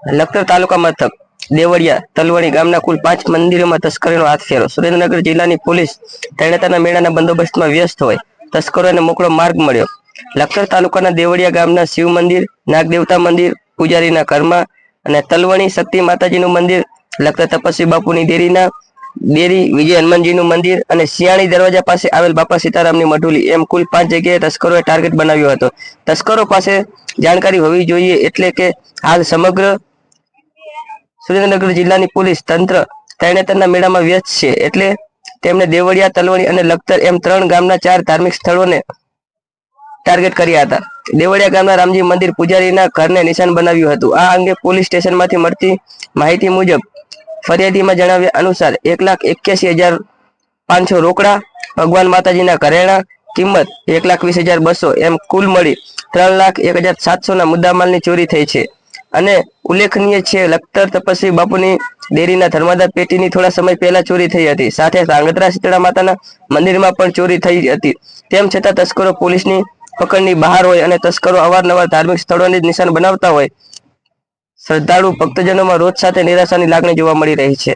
લખતર તાલુકા મથક દેવળિયા તલવણી ગામના કુલ 5 મંદિરોમાં તસ્કરીનો હાથ ફેરો. સુરેન્દ્રનગર જિલ્લાની પોલીસ તરણેતરના મેળાના બંદોબસ્તમાં વ્યસ્ત હોય તસ્કરોને મોકળો માર્ગ મળ્યો. લખતર તાલુકાના દેવળિયા ગામના શિવ મંદિર, નાગદેવતા મંદિર, પૂજારીના ઘરમાં અને તલવણી શક્તિ માતાજીનું મંદિર, લખતર તપસ્વી બાપુની દેરી, વિજય હનુમાનજીનું મંદિર અને શિયાળી દરવાજા પાસે આવેલ બાપા સીતારામની મઢુલી એમ કુલ 5 જગ્યાએ તસ્કરોએ ટાર્ગેટ બનાવ્યો હતો. તસ્કરો પાસે જાણકારી હોવી જોઈએ એટલે કે હાલ સમગ્ર સુરેન્દ્રનગર જિલ્લાની પોલીસ તંત્ર તરણેતરના મેળામાં વ્યસ્ત છે. એટલે તેમણે દેવળિયા, તલવણી અને લખતર એમ 3 ગામના 4 ધાર્મિક સ્થળોને ટાર્ગેટ કર્યા હતા. દેવળિયા ગામના રામજી મંદિર પૂજારીના ઘરને નિશાન બનાવ્યું હતું. આ અંગે પોલીસ સ્ટેશનમાંથી મળતી માહિતી મુજબ ફરિયાદીમાં જણાવ્યા અનુસાર 1,81,500 રોકડા, ભગવાન માતાજીના ઘરેણા કિંમત 1,20,200 એમ કુલ મળી 3,01,700 મુદ્દામાલની ચોરી થઈ છે. અને ઉલ્લેખનીય છે લખતર તપસ્વી બાપુની દેરીના ધર્માદા પેટીની થોડા સમય પહેલા ચોરી થઈ હતી. સાથે ધાંગધ્રા શીતળા માતાના મંદિરમાં પણ ચોરી થઈ હતી. તેમ છતાં તસ્કરો પોલીસની પકડની બહાર હોય અને તસ્કરો અવારનવાર ધાર્મિક સ્થળોને નિશાન બનાવતા હોય શ્રદ્ધાળુ ભક્તજનોમાં રોજ સાથે નિરાશાની લાગણી જોવા મળી રહી છે.